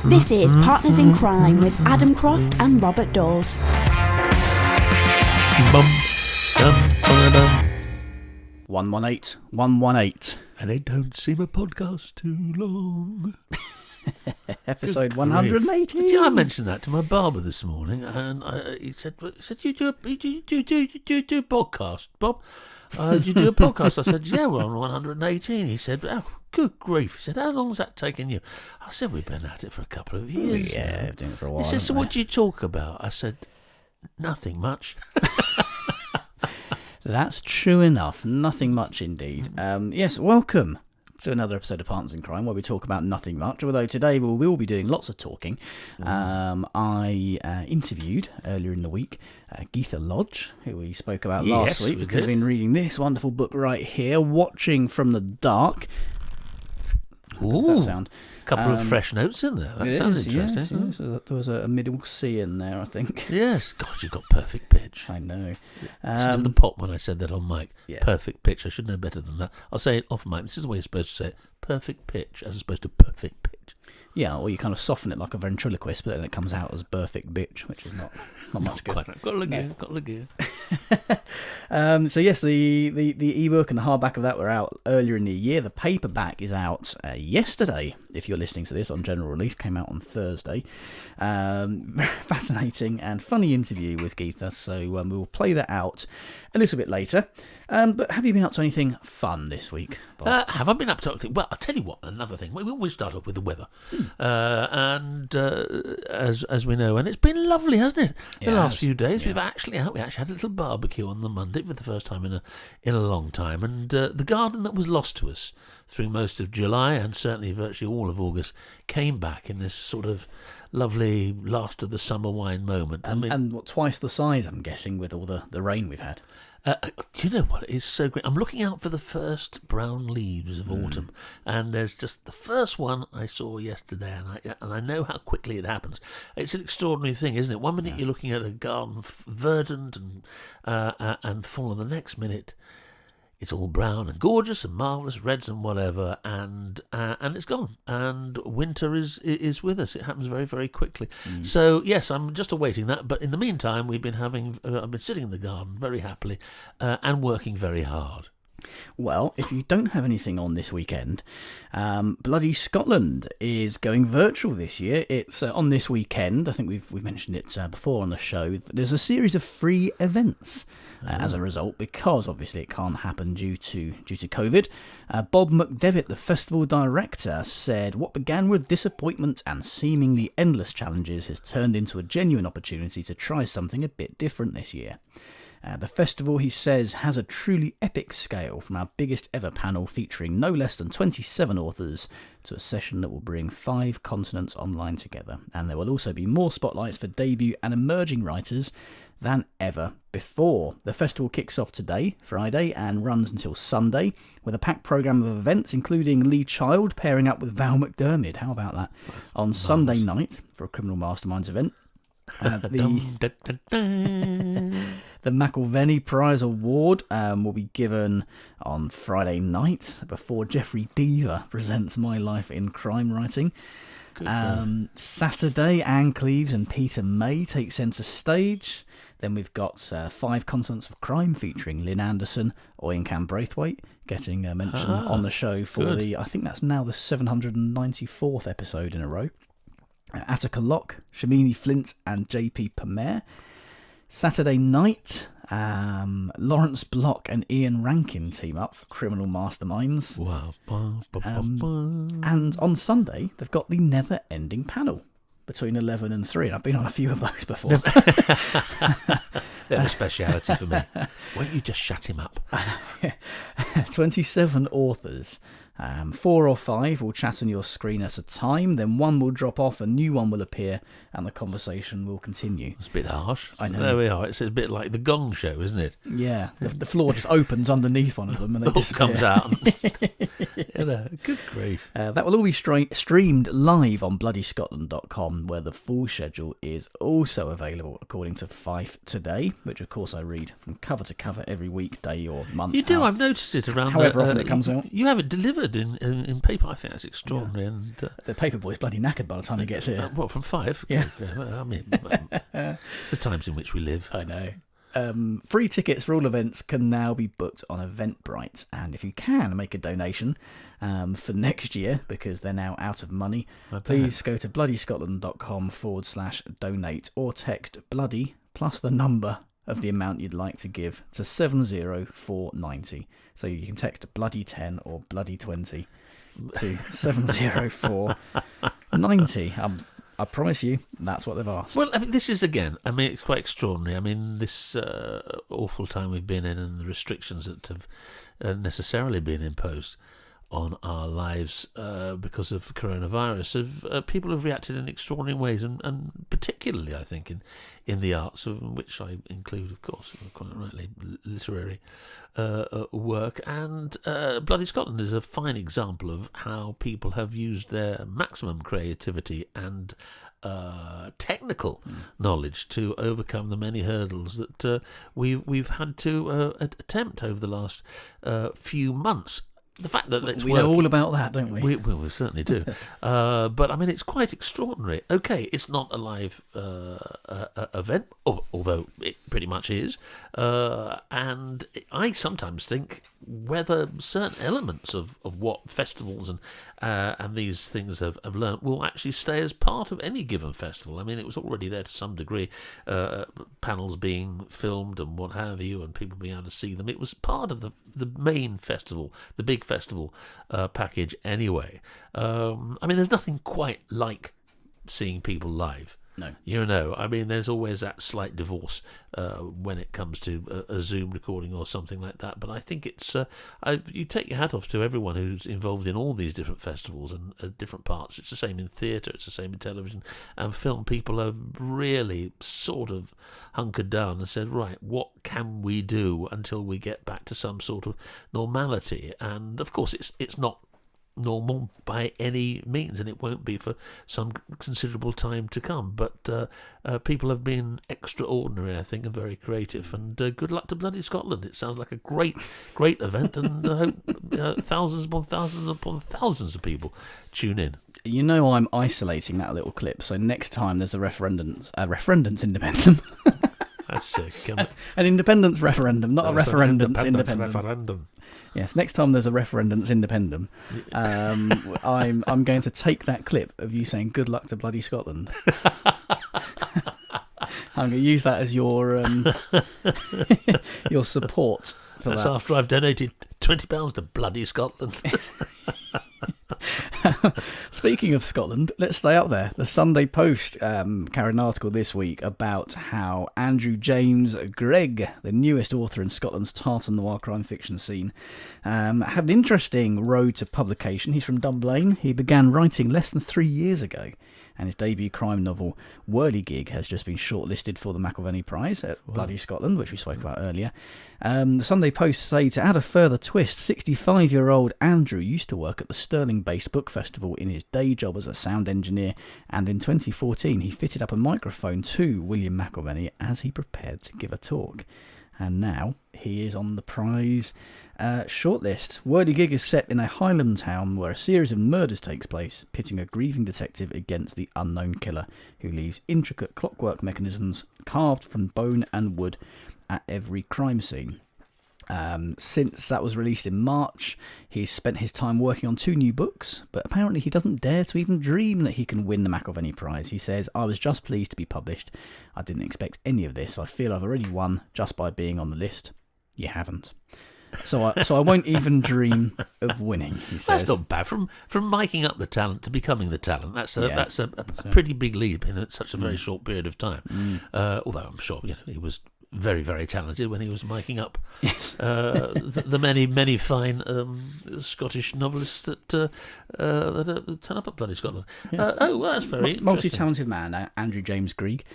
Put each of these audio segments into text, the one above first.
This is Partners in Crime with Adam Croft and Robert Dawes. Bum, dum, dum. 118. And it don't seem a podcast too long. Episode 118. Did I mention that to my barber this morning? And he said, you do a podcast, Bob? Did you do a podcast? I said, yeah, we're on 118. He said, oh, good grief. He said, how long's that taken you? I said, we've been at it for a couple of years. Yeah, we've been doing it for a while. He said, so what do you talk about? I said, nothing much. That's true enough. Nothing much indeed. Yes, welcome to another episode of Partners in Crime where we talk about nothing much, although today we will be doing lots of talking. I interviewed earlier in the week Geetha Lodge, who we spoke about last week, because we've been reading this wonderful book right here, Watching from the Dark. How does that sound? A couple of fresh notes in there. That sounds interesting. Yes. There was a middle C in there, I think. Yes. God, you've got perfect pitch. I know. Listen to the pop when I said that on mic. Yes. Perfect pitch. I should know better than that. I'll say it off mic. This is the way you're supposed to say it. Perfect pitch as opposed to perfect pitch. Yeah, or you kind of soften it like a ventriloquist, but then it comes out as perfect bitch, which is not much good. Got to look good. So yes, the ebook and the hardback of that were out earlier in the year. The paperback is out yesterday. If you're listening to this on general release, came out on Thursday. Fascinating and funny interview with Geetha. So we'll play that out a little bit later. But have you been up to anything fun this week, Bob? Have I been up to anything? Well, I'll tell you what, another thing. We always start off with the weather. As we know, and it's been lovely, hasn't it? The last few days, we actually had a little barbecue on the Monday for the first time in a long time. And the garden that was lost to us through most of July and certainly virtually all of August came back in this sort of lovely last of the summer wine moment. And what, twice the size, I'm guessing, with all the rain we've had. Do you know what? It's so great. I'm looking out for the first brown leaves of autumn, and there's just the first one I saw yesterday, and I know how quickly it happens. It's an extraordinary thing, isn't it? One minute you're looking at a garden verdant and full, and the next minute it's all brown and gorgeous and marvellous, reds and whatever, and it's gone. And winter is with us. It happens very, very quickly. So yes, I'm just awaiting that. But in the meantime, I've been sitting in the garden very happily and working very hard. Well, if you don't have anything on this weekend, Bloody Scotland is going virtual this year. It's on this weekend. I think we've mentioned it before on the show. There's a series of free events as a result, because obviously it can't happen due to COVID. Bob McDevitt, the festival director, said what began with disappointment and seemingly endless challenges has turned into a genuine opportunity to try something a bit different this year. The festival, he says, has a truly epic scale, from our biggest ever panel featuring no less than 27 authors to a session that will bring 5 continents online together. And there will also be more spotlights for debut and emerging writers than ever before. The festival kicks off today, Friday, and runs until Sunday, with a packed programme of events, including Lee Child pairing up with Val McDermid. How about that? On Sunday night for a Criminal Masterminds event. The McIlvenney Prize Award will be given on Friday night before Jeffrey Deaver presents My Life in Crime Writing. Saturday, Anne Cleeves and Peter May take centre stage. Then we've got 5 Continents of Crime featuring Lynn Anderson, Owen Cam Braithwaite getting mention on the show for I think that's now the 794th episode in a row. Attica Locke, Shamini Flint and JP Pamer. Saturday night, Lawrence Block and Ian Rankin team up for Criminal Masterminds. Wow. And on Sunday, they've got the Never Ending panel between 11 and 3. And I've been on a few of those before. They're a speciality for me. Won't you just shut him up? 27 authors. 4 or 5 will chat on your screen at a time, then one will drop off, a new one will appear, and the conversation will continue. It's a bit harsh. I know. There we are. It's a bit like the Gong Show, isn't it? Yeah, the floor just opens underneath one of them and they disappear. Comes out. Good grief. That will all be streamed live on bloodyscotland.com, where the full schedule is also available, according to Fife Today, which of course I read from cover to cover every weekday or month. You do. I've noticed it around. However often it comes out. You have it delivered solid in paper. I think that's extraordinary. And The paperboy's bloody knackered by the time he gets here. what, from 5? Yeah. I mean, it's the times in which we live. I know. Free tickets for all events can now be booked on Eventbrite, and if you can make a donation for next year, because they're now out of money, please go to bloodyscotland.com/donate or text bloody plus the number of the amount you'd like to give to 70490. So you can text bloody 10 or bloody 20 to 70490. I promise you, that's what they've asked. Well, I mean, this is, again, I mean, it's quite extraordinary. I mean, this awful time we've been in and the restrictions that have necessarily been imposed on our lives because of coronavirus, people have reacted in extraordinary ways, and particularly, I think, in the arts, which I include, of course, quite rightly, literary work. And Bloody Scotland is a fine example of how people have used their maximum creativity and technical knowledge to overcome the many hurdles that we've had to attempt over the last few months. The fact that it's we know all about that, don't we? We certainly do. But I mean, it's quite extraordinary. Okay, it's not a live event, although it pretty much is. And I sometimes think whether certain elements of what festivals and these things have learnt will actually stay as part of any given festival. I mean, it was already there to some degree, panels being filmed and what have you, and people being able to see them. It was part of the main festival, the big festival package anyway. I mean, there's nothing quite like seeing people live. No. You know, I mean, there's always that slight divorce when it comes to a Zoom recording or something like that. But I think it's, you take your hat off to everyone who's involved in all these different festivals and different parts. It's the same in theatre, it's the same in television and film. People have really sort of hunkered down and said, right, what can we do until we get back to some sort of normality? And of course, it's not normal by any means, and it won't be for some considerable time to come, but people have been extraordinary, I think, and very creative, and good luck to Bloody Scotland. It sounds like a great event, and I hope thousands upon thousands upon thousands of people tune in. You know, I'm isolating that little clip, so next time there's a referendance independent. That's sick. An independence referendum, not a referendance independent. Referendum. Yes, next time there's a referendance independent, I'm going to take that clip of you saying "Good luck to Bloody Scotland." I'm going to use that as your your support for That's that. after I've donated £20 to Bloody Scotland. Speaking of Scotland, let's stay up there. The Sunday Post carried an article this week about how Andrew James Gregg, the newest author in Scotland's tartan noir crime fiction scene, had an interesting road to publication. He's from Dunblane. He began writing less than 3 years ago, and his debut crime novel, Whirligig, has just been shortlisted for the McIlvenney Prize at Bloody Scotland, which we spoke about earlier. The Sunday Post say, to add a further twist, 65-year-old Andrew used to work at the Stirling-based book festival in his day job as a sound engineer, and in 2014 he fitted up a microphone to William McIlvenney as he prepared to give a talk. And now he is on the prize shortlist. Whirligig is set in a Highland town where a series of murders takes place, pitting a grieving detective against the unknown killer, who leaves intricate clockwork mechanisms carved from bone and wood at every crime scene. Since that was released in March, he's spent his time working on 2 new books, but apparently he doesn't dare to even dream that he can win the McIlvenney Prize. He says, "I was just pleased to be published. I didn't expect any of this. I feel I've already won just by being on the list." You haven't. So I won't even dream of winning, he says. That's not bad. From miking up the talent to becoming the talent, that's a pretty big leap in such a very short period of time. Although I'm sure he was very, very talented when he was miking up the many fine Scottish novelists that turn up at Bloody Scotland. Well, that's very multi-talented man, Andrew James Gregg,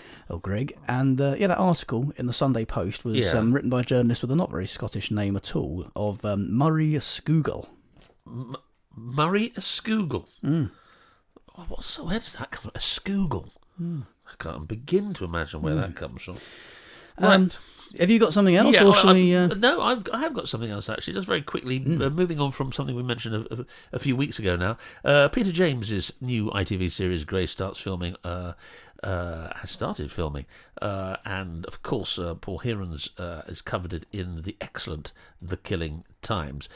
and that article in the Sunday Post was written by a journalist with a not very Scottish name at all, of Murray Scougal. Murray Scougal. Where does that come from? A Scougal. I can't begin to imagine where that comes from. Right. Have you got something else, or well, shall we? No, I have got something else actually. Just very quickly, moving on from something we mentioned a few weeks ago now. Peter James's new ITV series Grace has started filming, and of course Paul Heron's has covered it in the excellent The Killing Times.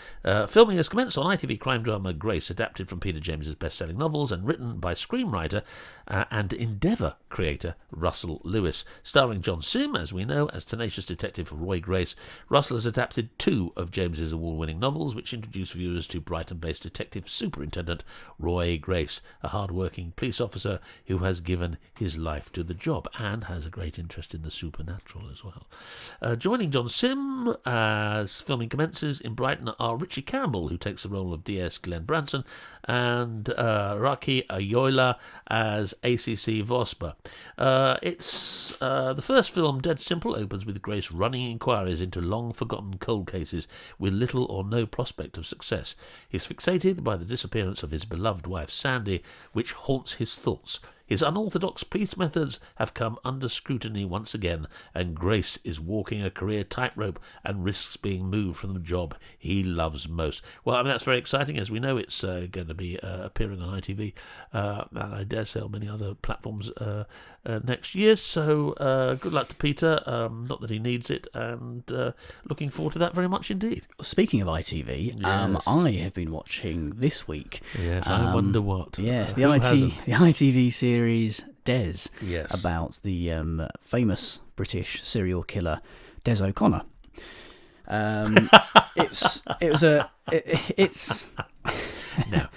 Filming has commenced on ITV crime drama Grace, adapted from Peter James's best-selling novels and written by screenwriter and Endeavour creator Russell Lewis. Starring John Sim, as we know, as tenacious detective Roy Grace, Russell has adapted 2 of James's award-winning novels, which introduce viewers to Brighton-based detective superintendent Roy Grace, a hard-working police officer who has given his life to the job and has a great interest in the supernatural as well. Joining John Sim as filming commences in Brighton are Richie Campbell, who takes the role of DS Glenn Branson, and Raki Ayola as ACC Vosper. It's the first film, Dead Simple, opens with Grace running inquiries into long-forgotten cold cases with little or no prospect of success. He's fixated by the disappearance of his beloved wife Sandy, which haunts his thoughts. His unorthodox police methods have come under scrutiny once again, and Grace is walking a career tightrope and risks being moved from the job he loves most. Well, I mean, that's very exciting. As we know, it's going to be appearing on ITV, and I dare say on many other platforms next year. So good luck to Peter. Not that he needs it, and looking forward to that very much indeed. Speaking of ITV, Yes. I have been watching this week. Yes, I wonder what. Yes, the Who hasn't? ITV series Des, Yes. about the famous British serial killer Des O'Connor. It's No.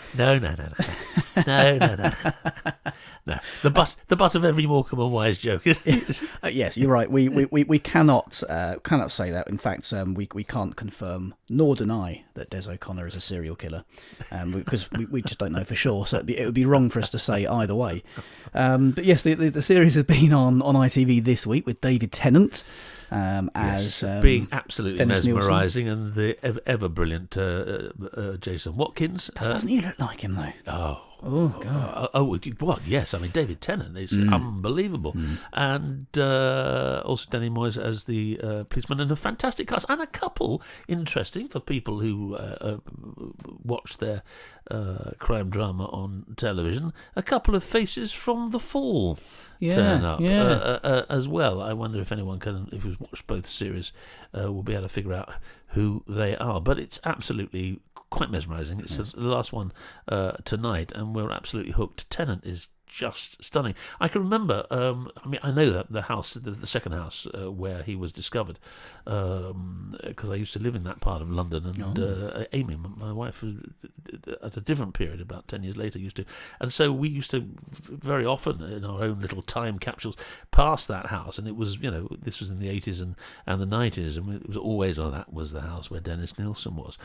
No. The butt of every Morecambe and Wise joke. yes, you're right. We cannot say that. In fact, we can't confirm nor deny that Des O'Connor is a serial killer, because we just don't know for sure. So it would be wrong for us to say either way. But yes, the series has been on ITV this week with David Tennant. As being absolutely Dennis mesmerising, and the ever brilliant Jason Watkins. Doesn't he look like him though? Oh God! Well, yes. I mean, David Tennant is unbelievable, and also Danny Moyes as the policeman, and a fantastic cast, and a couple interesting for people who watch their crime drama on television. A couple of faces from The Fall turn up as well. I wonder if anyone can, if who's watched both series, will be able to figure out who they are. But it's absolutely quite mesmerising. It's the last one tonight, and we're absolutely hooked. Tennant is just stunning. I can remember, I know that the house, the second house where he was discovered, because I used to live in that part of London, and Amy, my wife, at a different period, about 10 years later, used to. And so we used to very often, in our own little time capsules, pass that house, and it was, this was in the 80s and the 90s, and it was always, that was the house where Dennis Nilsson was.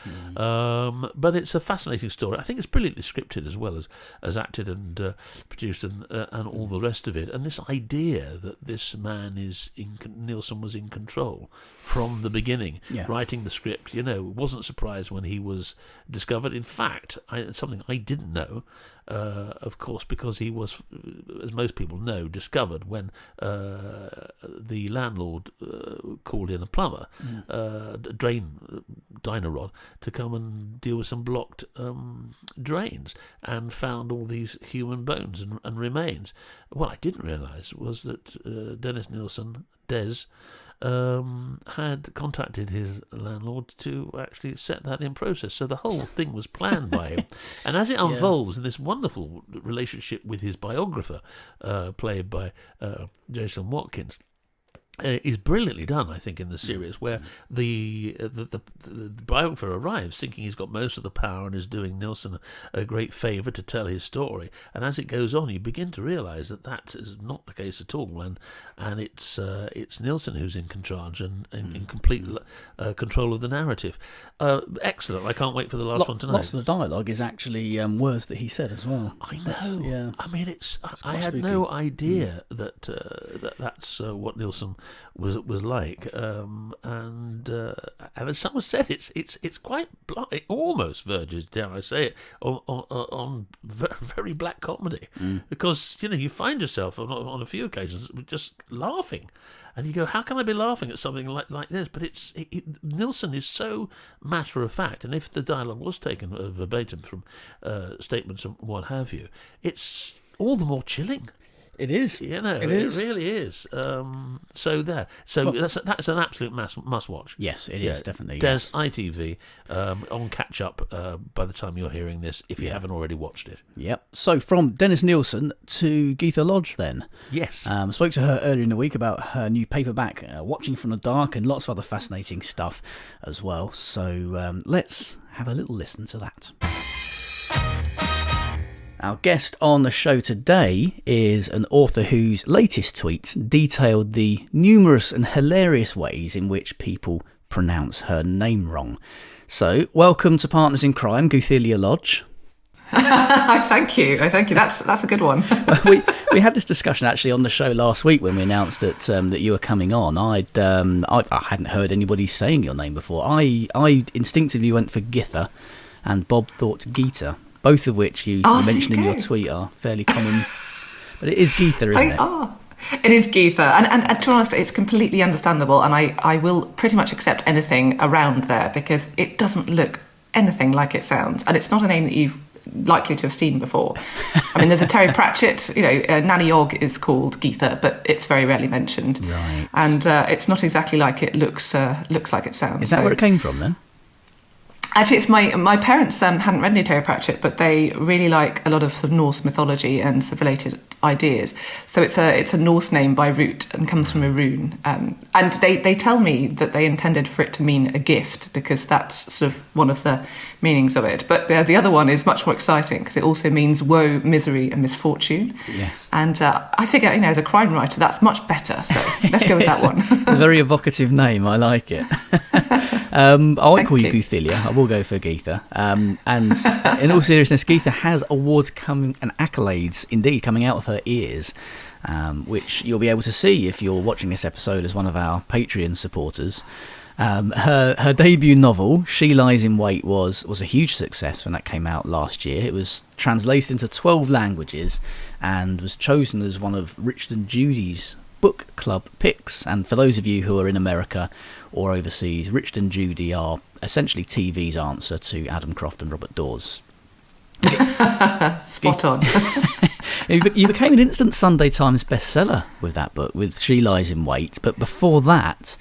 But it's a fascinating story. I think it's brilliantly scripted as well as acted and produced and all the rest of it. And this idea that this man Nilsson was in control from the beginning, writing the script, wasn't surprised when he was discovered. In fact, something I didn't know, of course, because he was, as most people know, discovered when the landlord called in a plumber, Dynarod, to come and deal with some blocked drains, and found all these human bones and remains. What I didn't realise was that Dennis Nilsson, Des, had contacted his landlord to actually set that in process. So the whole thing was planned by him. And as it unfolds in this wonderful relationship with his biographer, played by Jason Watkins, is brilliantly done, I think, in the series, where the biographer arrives thinking he's got most of the power and is doing Nilsson a great favour to tell his story. And as it goes on, you begin to realise that is not the case at all, and it's Nilsson who's in charge and in complete control of the narrative. Excellent! I can't wait for the last one tonight. Lots of the dialogue is actually words that he said as well. I know. I mean, I had no idea that that's what Nilsson was like, and as someone said, it's quite it almost verges, dare I say it, on very black comedy, because you find yourself on a few occasions just laughing, and you go, how can I be laughing at something like this? But Nilsson is so matter of fact, and if the dialogue was taken verbatim from statements and what have you, it's all the more chilling. It is. It really is. So that's an absolute must watch. Yes, it is, definitely. There's ITV on catch up by the time you're hearing this, if you haven't already watched it. Yep. So from Dennis Nilsson to Geetha Lodge then. Yes. Spoke to her earlier in the week about her new paperback, Watching from the Dark, and lots of other fascinating stuff as well. So let's have a little listen to that. Our guest on the show today is an author whose latest tweet detailed the numerous and hilarious ways in which people pronounce her name wrong. So, welcome to Partners in Crime, Guthelia Lodge. Thank you. That's a good one. we had this discussion actually on the show last week when we announced that you were coming on. I hadn't heard anybody saying your name before. I instinctively went for Githa, and Bob thought Geeta. Both of which you mentioned in your tweet are fairly common. But it is Geetha, isn't it? Oh, it is Geetha. And to be honest, it's completely understandable. And I will pretty much accept anything around there because it doesn't look anything like it sounds. And it's not a name that you've likely to have seen before. I mean, there's a Terry Pratchett, Nanny Og is called Geetha, but it's very rarely mentioned. Right. And it's not exactly like it looks like it sounds. Is that where it came from then? Actually, it's my parents hadn't read any Terry Pratchett, but they really like a lot of, sort of Norse mythology and sort of related ideas. So it's a Norse name by root and comes from a rune. And they tell me that they intended for it to mean a gift because that's sort of one of the meanings of it. But the other one is much more exciting because it also means woe, misery, and misfortune. Yes. And I figure, as a crime writer, that's much better. So let's go with that one. A very evocative name. I like it. I won't call you Guthelia. I will go for Geetha. And in all seriousness, Geetha has awards and accolades indeed coming out of her ears, which you'll be able to see if you're watching this episode as one of our Patreon supporters. Her debut novel, She Lies in Wait, was a huge success when that came out last year. It was translated into 12 languages and was chosen as one of Richard and Judy's book club picks. And for those of you who are in America or overseas, Richard and Judy are essentially TV's answer to Adam Croft and Robert Dawes. Spot on. You became an instant Sunday Times bestseller with that book, with She Lies in Wait. But before that,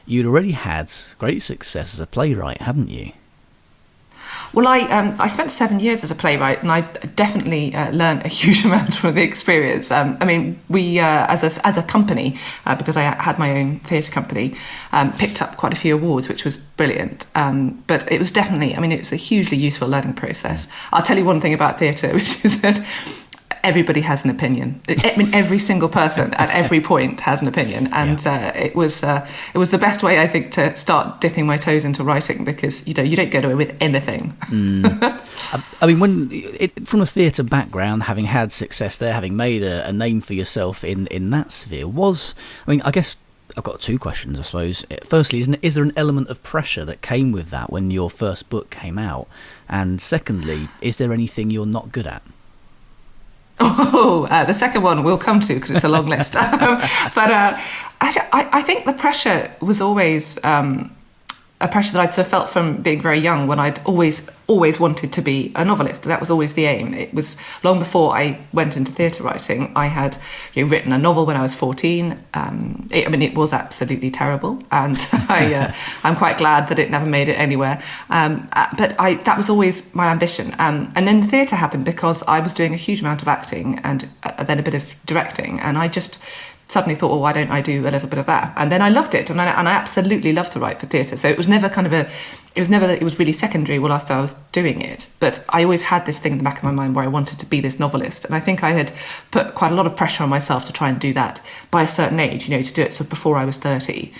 you'd already had great success as a playwright, hadn't you? Well, I spent 7 years as a playwright, and I definitely learned a huge amount from the experience. I mean, we, as a company, because I had my own theatre company, picked up quite a few awards, which was brilliant. But it was definitely, it was a hugely useful learning process. I'll tell you one thing about theatre, which is that everybody has an opinion. Every single person at every point has an opinion, and it was the best way, I think, to start dipping my toes into writing because you don't get away with anything. From a theatre background, having had success there, having made a name for yourself in that sphere, I guess I've got two questions, I suppose. Firstly, is there an element of pressure that came with that when your first book came out? And secondly, is there anything you're not good at? The second one we'll come to because it's a long list. But actually, I think the pressure was always a pressure that I'd sort of felt from being very young when I'd always wanted to be a novelist. That was always the aim. It was long before I went into theatre writing. I had written a novel when I was 14. It was absolutely terrible, and I'm quite glad that it never made it anywhere. But that was always my ambition. And then the theatre happened because I was doing a huge amount of acting and then a bit of directing, and I just suddenly thought, well, why don't I do a little bit of that? And then I loved it, and I absolutely loved to write for theatre. So it was never it was really secondary whilst I was doing it. But I always had this thing in the back of my mind where I wanted to be this novelist. And I think I had put quite a lot of pressure on myself to try and do that by a certain age, to do it sort of before I was 30,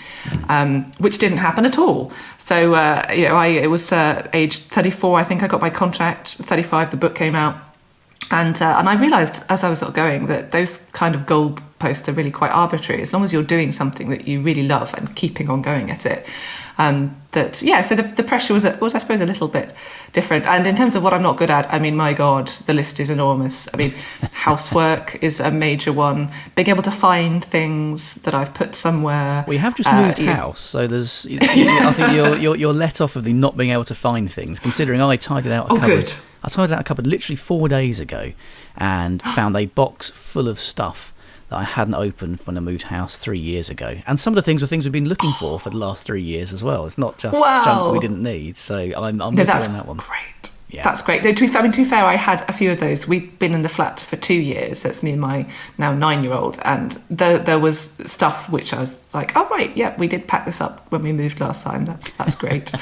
which didn't happen at all. So, it was aged 34, I think I got my contract. 35, the book came out. And I realised as I was sort of going that those kind of goal posts are really quite arbitrary. As long as you're doing something that you really love and keeping on going at it, so the pressure was I suppose a little bit different. And in terms of what I'm not good at, I mean, my God, the list is enormous. I mean, housework is a major one. Being able to find things that I've put somewhere. We have just moved house, so there's. I think you're let off of the not being able to find things, considering I tidied out a cupboard. Good. I tidied out a cupboard literally 4 days ago, and found a box full of stuff that I hadn't opened when I moved house 3 years ago. And some of the things were things we've been looking for the last 3 years as well. It's not just junk we didn't need. So I'm with you on that one. Great. Yeah. That's great. To be fair, I had a few of those. We've been in the flat for 2 years. So it's me and my now 9-year-old. And there was stuff which I was like, oh, right, yeah, we did pack this up when we moved last time. That's great.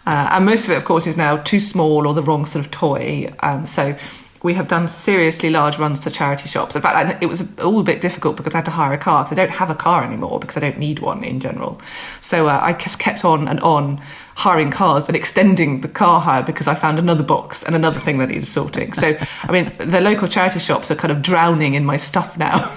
And most of it, of course, is now too small or the wrong sort of toy. So we have done seriously large runs to charity shops. In fact, it was all a bit difficult because I had to hire a car. Because I don't have a car anymore because I don't need one in general. So I just kept on and on hiring cars and extending the car hire because I found another box and another thing that needed sorting. So, I mean, the local charity shops are kind of drowning in my stuff now.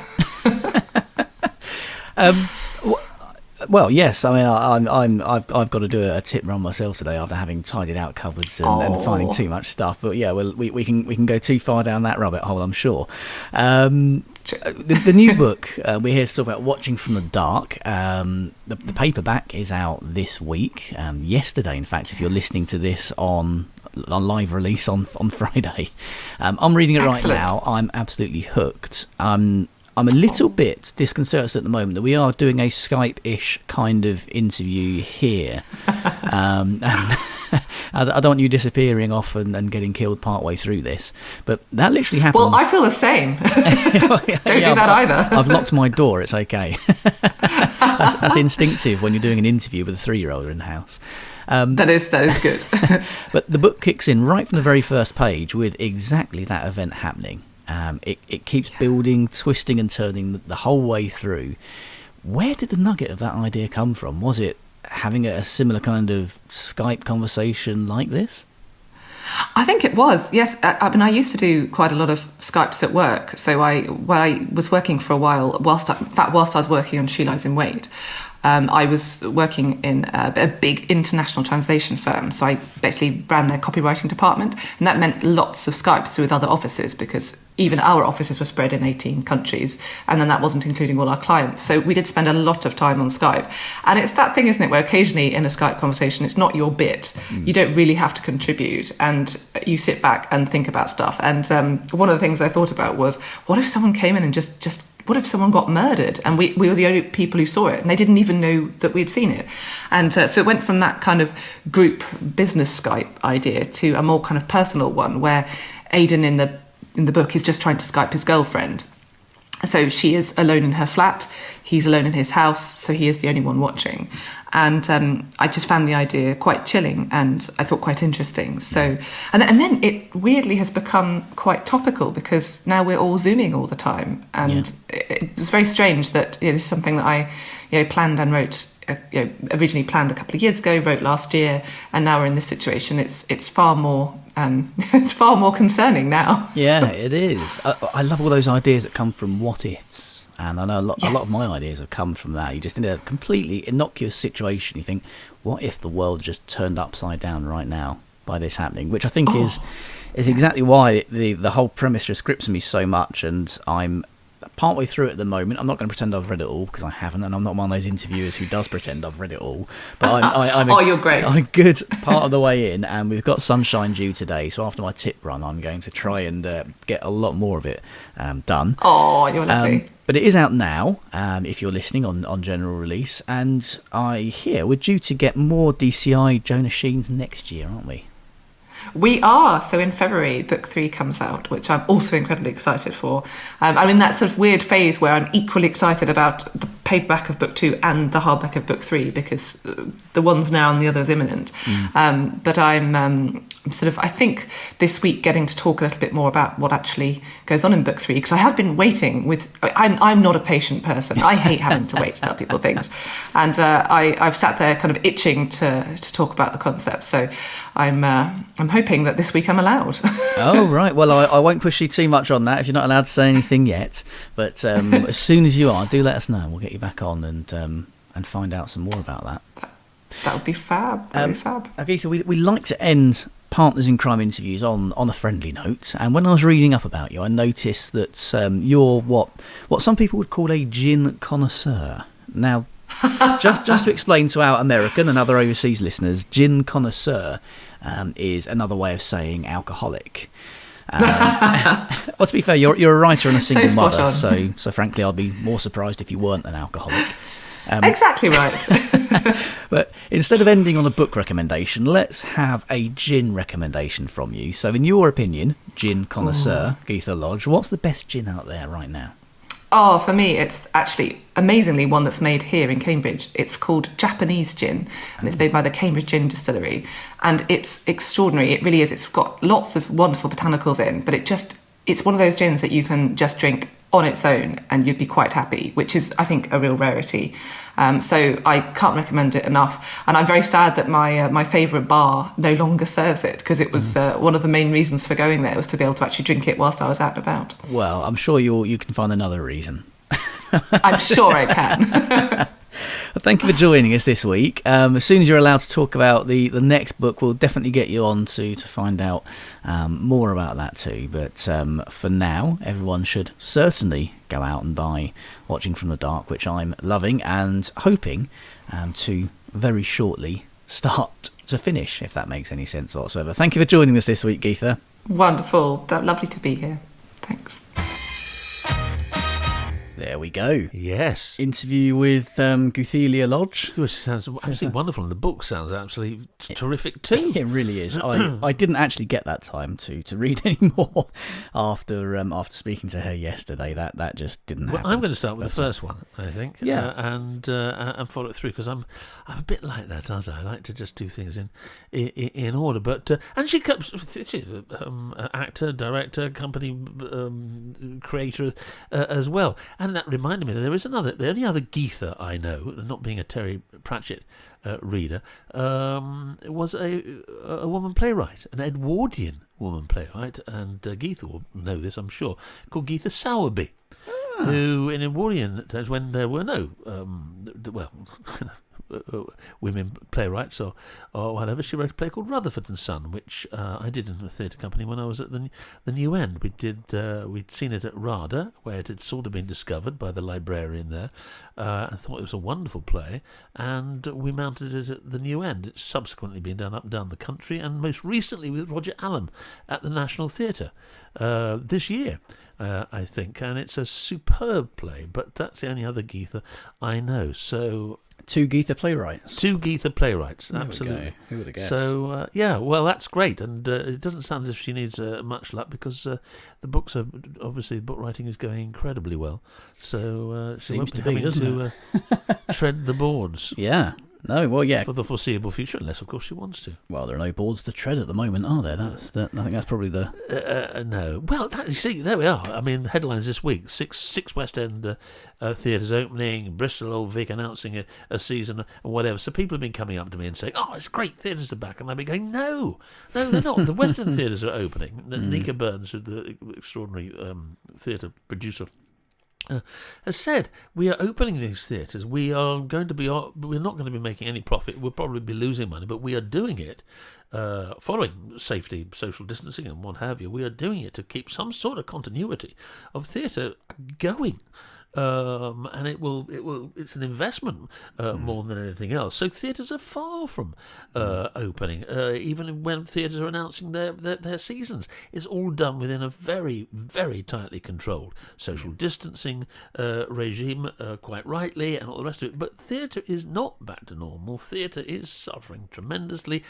Well, yes. I mean, I've got to do a tip run myself today after having tidied out cupboards and finding too much stuff. But yeah, well, we can go too far down that rabbit hole, I'm sure. The new book we're here to talk about, Watching from the Dark. The paperback is out this week. Yesterday, in fact, if you're listening to this on live release on Friday. I'm reading it right now. I'm absolutely hooked. I'm a little bit disconcerted at the moment that we are doing a Skype-ish kind of interview here. And I don't want you disappearing off and getting killed partway through this, but that literally happens. Well, I feel the same. Don't do that either. I've locked my door. It's okay. That's instinctive when you're doing an interview with a 3-year-old in the house. That is good. But the book kicks in right from the very first page with exactly that event happening. It keeps building, twisting and turning the whole way through. Where did the nugget of that idea come from? Was it having a similar kind of Skype conversation like this? I think it was, yes. I mean, I used to do quite a lot of Skypes at work. So I was working for a while, whilst I was working on She Lies in Wait, I was working in a big international translation firm. So I basically ran their copywriting department. And that meant lots of Skypes with other offices because even our offices were spread in 18 countries. And then that wasn't including all our clients. So we did spend a lot of time on Skype. And it's that thing, isn't it, where occasionally in a Skype conversation, it's not your bit. You don't really have to contribute. And you sit back and think about stuff. And one of the things I thought about was, what if someone came in and just what if someone got murdered and we were the only people who saw it and they didn't even know that we'd seen it? And so it went from that kind of group business Skype idea to a more kind of personal one where Aidan in the book is just trying to Skype his girlfriend. So she is alone in her flat, he's alone in his house, so he is the only one watching. And I just found the idea quite chilling and I thought quite interesting. So, and then it weirdly has become quite topical because now we're all Zooming all the time. And it was very strange that this is something that I planned and wrote, originally planned a couple of years ago, wrote last year, and now we're in this situation. It's far more it's far more concerning now. Yeah, it is. I love all those ideas that come from what ifs, and I know a lot of my ideas have come from that. You just in a completely innocuous situation, you think, what if the world just turned upside down right now by this happening? Which I think is exactly why the whole premise just grips me so much, and I'm partway through it at the moment. I'm not going to pretend I've read it all because I haven't, and I'm not one of those interviewers who does pretend I've read it all. But you're great. I'm a good part of the way in, and we've got Sunshine due today. So after my tip run, I'm going to try and get a lot more of it done. Oh, you're lovely. But it is out now, if you're listening on general release, and I hear we're due to get more DCI Jonah Sheens next year, aren't we? We are. So in February, book 3 comes out, which I'm also incredibly excited for. I'm in that sort of weird phase where I'm equally excited about the paperback of book 2 and the hardback of book 3 because the one's now and the other's imminent. But I'm sort of, I think this week getting to talk a little bit more about what actually goes on in book 3 because I have been waiting with. I'm not a patient person. I hate having to wait to tell people things, and I've sat there kind of itching to talk about the concept. So I'm hoping that this week I'm allowed. Oh, right. Well, I won't push you too much on that if you're not allowed to say anything yet. But as soon as you are, do let us know. We'll get you back on and find out some more about that. That would be fab. That would be fab. Agatha, we like to end Partners in Crime interviews on a friendly note. And when I was reading up about you, I noticed that you're what some people would call a gin connoisseur. Now, just to explain to our American and other overseas listeners, gin connoisseur is another way of saying alcoholic. Well, to be fair, you're a writer and a single So spot mother, on. so frankly, I'd be more surprised if you weren't an alcoholic. Exactly right. But instead of ending on a book recommendation, let's have a gin recommendation from you. So, in your opinion, gin connoisseur, Geetha Lodge, what's the best gin out there right now? Oh, for me, it's actually amazingly one that's made here in Cambridge. It's called Japanese gin, and it's made by the Cambridge Gin Distillery. And it's extraordinary. It really is. It's got lots of wonderful botanicals in, but it's one of those gins that you can just drink on its own and you'd be quite happy, which is, I think, a real rarity. So I can't recommend it enough. And I'm very sad that my favourite bar no longer serves it, because it was one of the main reasons for going there was to be able to actually drink it whilst I was out and about. Well, I'm sure you can find another reason. I'm sure I can. Well, thank you for joining us this week. As soon as you're allowed to talk about the next book, we'll definitely get you on to find out more about that too. But for now, everyone should certainly go out and buy Watching from the Dark, which I'm loving and hoping to very shortly start to finish, if that makes any sense whatsoever. Thank you for joining us this week, Geetha. Wonderful. Lovely to be here. Thanks. There we go. Yes. Interview with Guthelia Lodge. Which sounds absolutely wonderful, and the book sounds absolutely terrific too. It really is. I didn't actually get that time to read any more after speaking to her yesterday. That just didn't happen. Well, I'm going to start with the first one, I think. Yeah. And follow it through, because I'm a bit like that, aren't I? I like to just do things in order. But and she's an actor, director, company creator as well. And that reminded me that the only other Geetha I know, not being a Terry Pratchett reader, was a woman playwright, an Edwardian woman playwright, and Geetha will know this, I'm sure, called Geetha Sowerby, who in Edwardian times, when there were no women playwrights or whatever, she wrote a play called Rutherford and Son, which I did in the theatre company when I was at the New End. We'd seen it at RADA, where it had sort of been discovered by the librarian there. I thought it was a wonderful play, and we mounted it at the New End. It's subsequently been done up and down the country, and most recently with Roger Allen at the National Theatre this year, I think. And it's a superb play, but that's the only other Geetha I know. So Two Geetha playwrights. Absolutely. Who would have guessed? So, well, that's great. And it doesn't sound as if she needs much luck, because the books are, obviously, book writing is going incredibly well. So, she Seems won't be to be, having doesn't to tread the boards. Yeah. No, well, yeah. For the foreseeable future, unless, of courst, she wants to. Well, there are no boards to tread at the moment, are there? I think that's probably the... No. Well, you see, there we are. I mean, headlines this week. Six West End theatres opening, Bristol Old Vic announcing a season and whatever. So people have been coming up to me and saying, oh, it's great, theatres are back. And I've been going, no, they're not. The West End theatres are opening. Nika Burns, who's the extraordinary theatre producer, has said we are opening these theatres. We're not going to be making any profit. We'll probably be losing money, but we are doing it following safety, social distancing, and what have you. We are doing it to keep some sort of continuity of theatre going. And it's an investment more than anything else. So theatres are far from opening, even when theatres are announcing their seasons. It's all done within a very, very tightly controlled social distancing regime, quite rightly, and all the rest of it. But theatre is not back to normal. Theatre is suffering tremendously.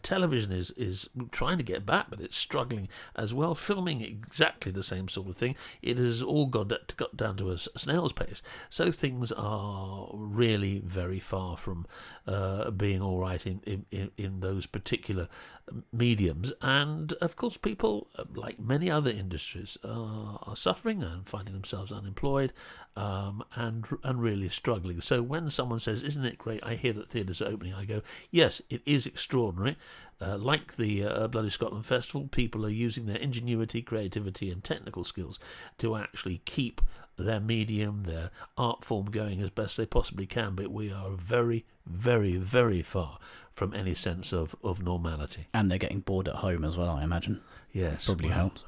Television is trying to get back, but it's struggling as well. Filming exactly the same sort of thing. It has all got down to a snail's pace. So things are really very far from being all right in those particular mediums. And of course, people, like many other industries, are suffering and finding themselves unemployed and really struggling. So when someone says, "Isn't it great? I hear that theatres are opening," I go, yes, it is extraordinary. Like the Bloody Scotland Festival, people are using their ingenuity, creativity and technical skills to actually keep their medium, their art form going as best they possibly can, but we are very, very, very far from any sense of normality. And they're getting bored at home as well, I imagine. Yes. Probably helps.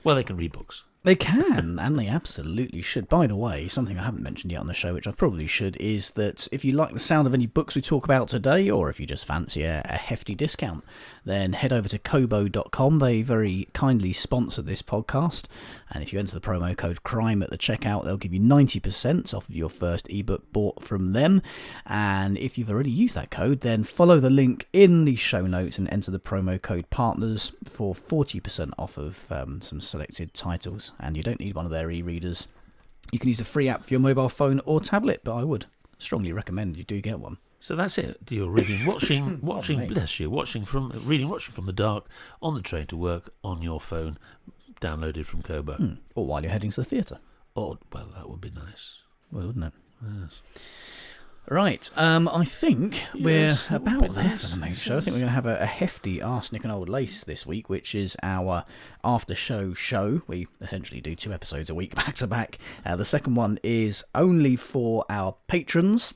Well, they can read books. They can, and they absolutely should. By the way, something I haven't mentioned yet on the show, which I probably should, is that if you like the sound of any books we talk about today, or if you just fancy a hefty discount, then head over to Kobo.com. They very kindly sponsor this podcast, and if you enter the promo code CRIME at the checkout, they'll give you 90% off of your first ebook bought from them. And if you've already used that code, then follow the link in the show notes and enter the promo code PARTNERS for 40% off of some selected titles. And you don't need one of their e-readers. You can use the free app for your mobile phone or tablet, but I would strongly recommend you do get one. So that's it. You're reading, watching, mate. bless you, watching from the dark, on the train to work, on your phone, downloaded from Kobo. Or while you're heading to the theatre. Or, well, that would be nice. Well, wouldn't it? Yes. Right, I think we're Yes, that would about be there nice. for the main show. I think we're going to have a hefty Arsenic and Old Lace this week, which is our after-show. We essentially do 2 episodes a week, back to back. The second one is only for our patrons,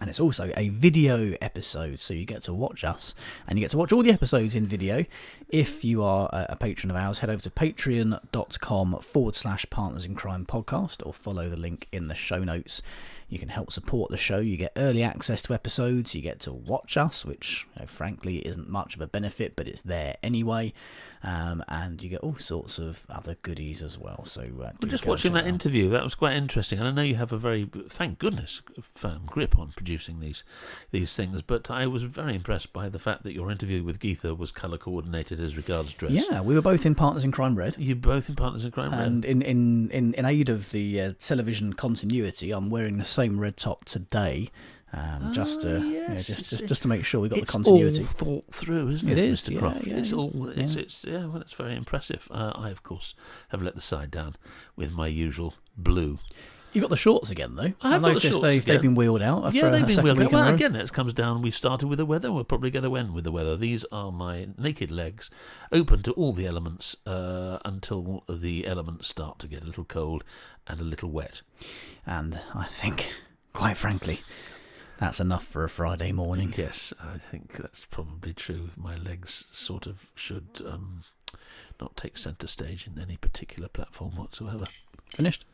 and it's also a video episode, so you get to watch us, and you get to watch all the episodes in video. If you are a patron of ours, head over to patreon.com/Partners in Crime podcast, or follow the link in the show notes. You can help support the show. You get early access to episodes. You get to watch us, which, frankly, isn't much of a benefit, but it's there anyway. And you get all sorts of other goodies as well. So, Just watching that interview, that was quite interesting. And I know you have a very, thank goodness, firm grip on producing these things. But I was very impressed by the fact that your interview with Geetha was colour coordinated as regards dress. Yeah, we were both in Partners in Crime Red. You both in Partners in Crime Red. And in aid of the television continuity, I'm wearing the same red top today. Just to make sure we got the continuity. It's all thought through, isn't it, is, Mr. Croft? Yeah, it's all. It's well, it's very impressive. I, of course, have let the side down with my usual blue. You've got the shorts again, though. I have got the shorts again. They've been wheeled out. Yeah, they've been wheeled out. Well, row. again, it comes down. We started with the weather. We're probably going to end with the weather. These are my naked legs, open to all the elements until the elements start to get a little cold and a little wet. And I think, quite frankly, that's enough for a Friday morning. Yes, I think that's probably true. My legs sort of should not take centre stage in any particular platform whatsoever. Finished?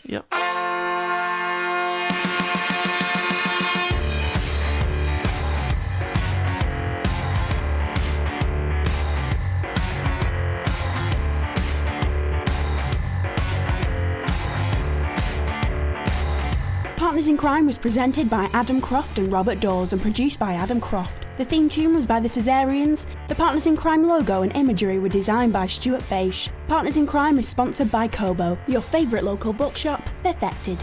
Yep. Partners in Crime was presented by Adam Croft and Robert Dawes and produced by Adam Croft. The theme tune was by the Caesareans. The Partners in Crime logo and imagery were designed by Stuart Faish. Partners in Crime is sponsored by Kobo, your favourite local bookshop, perfected.